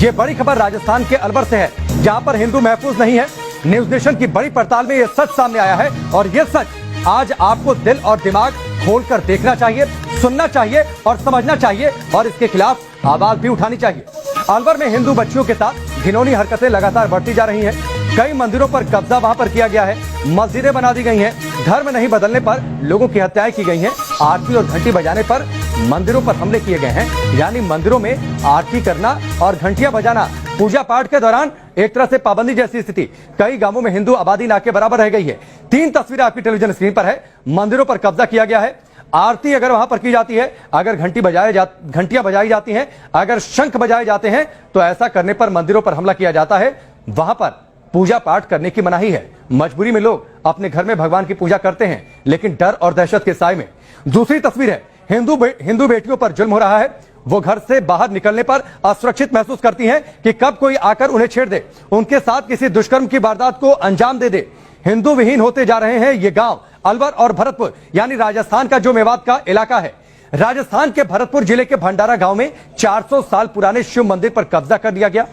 ये बड़ी खबर राजस्थान के अलवर से है, जहां पर हिंदू महफूज नहीं है। न्यूज नेशन की बड़ी पड़ताल में ये सच सामने आया है और ये सच आज आपको दिल और दिमाग खोलकर देखना चाहिए, सुनना चाहिए और समझना चाहिए और इसके खिलाफ आवाज भी उठानी चाहिए। अलवर में हिंदू बच्चियों के साथ घिनौनी हरकतें लगातार बढ़ती जा रही हैं। कई मंदिरों पर कब्जा वहां पर किया गया है, मस्जिदें बना दी गई हैं, धर्म नहीं बदलने पर लोगों की हत्याएं की गई हैं, आरती और घंटी बजाने पर मंदिरों पर हमले किए गए हैं। यानी मंदिरों में आरती करना और घंटियां बजाना पूजा पाठ के दौरान एक तरह से पाबंदी जैसी स्थिति कई गांवों में हिंदू आबादी ना के बराबर रह गई है। 3 तस्वीरें आपकी टेलीविजन स्क्रीन पर है। मंदिरों पर कब्जा किया गया है, आरती अगर वहां पर की जाती है, अगर घंटियां बजाई जाती हैं, अगर शंख बजाए जाते हैं, तो ऐसा करने पर मंदिरों पर हमला किया जाता है। वहां पर पूजा पाठ करने की मनाही है। मजबूरी में लोग अपने घर में भगवान की पूजा करते हैं, लेकिन डर और दहशत के साए में। दूसरी तस्वीर है, हिंदू बेटियों पर जुल्म हो रहा है। वो घर से बाहर निकलने पर असुरक्षित महसूस करती हैं कि कब कोई आकर उन्हें छेड़ दे, उनके साथ किसी दुष्कर्म की वारदात को अंजाम दे दे। हिंदू विहीन होते जा रहे हैं ये गांव अलवर और भरतपुर, यानी राजस्थान का जो मेवात का इलाका है। राजस्थान के भरतपुर जिले के भंडारा गांव में 400 साल पुराने शिव मंदिर पर कब्जा कर लिया गया।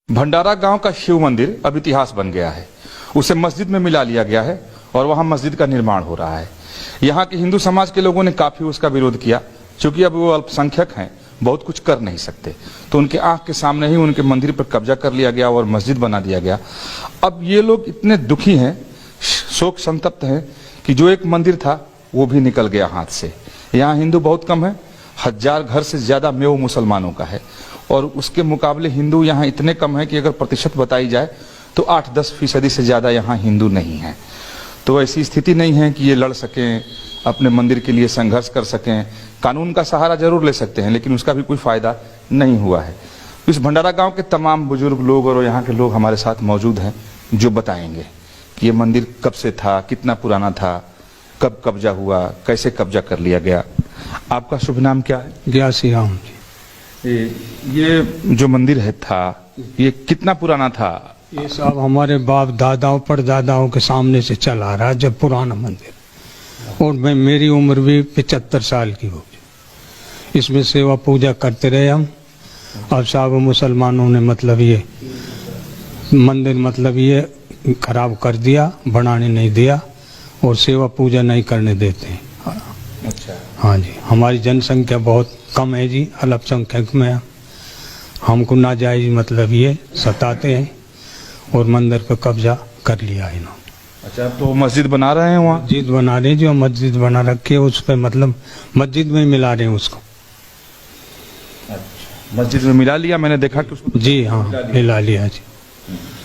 भंडारा गांव का शिव मंदिर अब इतिहास बन गया है। उसे मस्जिद में मिला लिया गया है और वहां मस्जिद का निर्माण हो रहा है। यहाँ के हिंदू समाज के लोगों ने काफी उसका विरोध किया, क्योंकि अब वो अल्पसंख्यक हैं, बहुत कुछ कर नहीं सकते, तो उनके आंख के सामने ही उनके मंदिर पर कब्जा कर लिया गया और मस्जिद बना दिया गया। अब ये लोग इतने दुखी हैं, शोक संतप्त हैं कि जो एक मंदिर था वो भी निकल गया हाथ से। यहाँ हिंदू बहुत कम है, 1000 घर से ज्यादा मेव मुसलमानों का है और उसके मुकाबले हिंदू यहाँ इतने कम है कि अगर प्रतिशत बताई जाए तो 8-10% से ज्यादा यहाँ हिंदू नहीं है। तो ऐसी स्थिति नहीं है कि ये लड़ सकें, अपने मंदिर के लिए संघर्ष कर सकें। कानून का सहारा जरूर ले सकते हैं, लेकिन उसका भी कोई फायदा नहीं हुआ है। इस भंडारा गांव के तमाम बुजुर्ग लोग और यहाँ के लोग हमारे साथ मौजूद हैं, जो बताएंगे कि ये मंदिर कब से था, कितना पुराना था, कब कब्जा हुआ, कैसे कब्जा कर लिया गया। आपका शुभ नाम क्या है? ग्यासी राम जी। ये जो मंदिर है था, ये कितना पुराना था? ये सब हमारे बाप दादाओं परदादाओं के सामने से चला रहा है, जब पुराना मंदिर। और मेरी उम्र भी 75 साल की होगी। इसमें सेवा पूजा करते रहे हम। अब साहब मुसलमानों ने मतलब ये मंदिर ये खराब कर दिया, बनाने नहीं दिया और सेवा पूजा नहीं करने देते। अच्छा। हाँ जी, हमारी जनसंख्या बहुत कम है जी, अल्पसंख्यक में हमको नाजायज ये सताते हैं और मंदिर पर कब्जा कर लिया इन्होंने। अच्छा, तो मस्जिद बना रहे हैं वहाँ? मस्जिद बना रहे हैं, जो मस्जिद बना रखी है उस पर मस्जिद में मिला रहे हैं उसको। अच्छा, मस्जिद में मिला लिया, मैंने देखा कि उसको। जी हाँ, मिला लिया जी।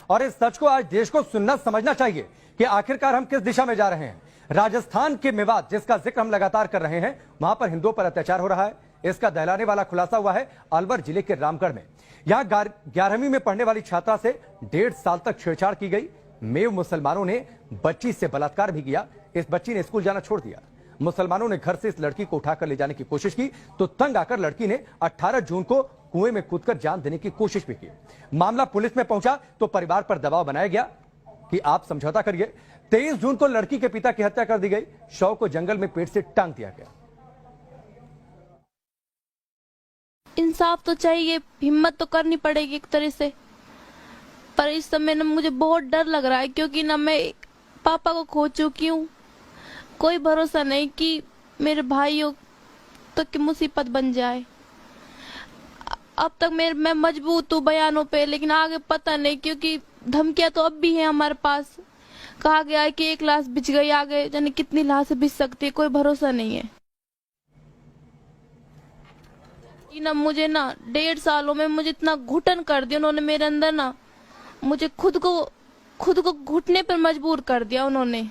और इस सच को आज देश को सुनना समझना चाहिए कि आखिरकार हम किस दिशा में जा रहे हैं। राजस्थान के मेवात, जिसका जिक्र हम लगातार कर रहे हैं, वहां पर हिंदुओं पर अत्याचार हो रहा है। इसका दहलाने वाला खुलासा हुआ है अलवर जिले के रामगढ़ में। यहाँ 11वीं में पढ़ने वाली छात्रा से 1.5 साल तक छेड़छाड़ की गई। मेव मुसलमानों ने बच्ची से बलात्कार भी किया। इस बच्ची ने स्कूल जाना छोड़ दिया। मुसलमानों ने घर से इस लड़की को उठाकर ले जाने की कोशिश की, तो तंग आकर लड़की ने 18 जून को कुएं में कूदकर जान देने की कोशिश भी की। मामला पुलिस में पहुंचा तो परिवार पर दबाव बनाया गया कि आप समझौता करिए। 23 जून को लड़की के पिता की हत्या कर दी गई। शव को जंगल में पेड़ से टांग दिया गया। इंसाफ तो चाहिए, हिम्मत तो करनी पड़ेगी एक तरह से, पर इस समय ना मुझे बहुत डर लग रहा है, क्योंकि ना मैं पापा को खो चुकी हूँ। कोई भरोसा नहीं कि मेरे भाइयों तक की मुसीबत बन जाए। अब तक मैं मजबूत हूँ बयानों पे, लेकिन आगे पता नहीं, क्योंकि धमकियां तो अब भी है हमारे पास। कहा गया है कि 1 लाश बिछ गई, आगे जाने कितनी लाश बिछ सकती है, कोई भरोसा नहीं है। मुझे 1.5 सालों में मुझे इतना घुटन कर दिया उन्होंने मेरे अंदर, मुझे खुद को घुटने पर मजबूर कर दिया उन्होंने।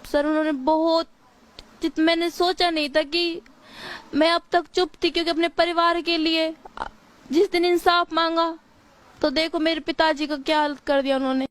सर, उन्होंने बहुत, मैंने सोचा नहीं था कि मैं अब तक चुप थी, क्योंकि अपने परिवार के लिए जिस दिन इंसाफ मांगा तो देखो मेरे पिताजी को क्या हालत कर दिया उन्होंने।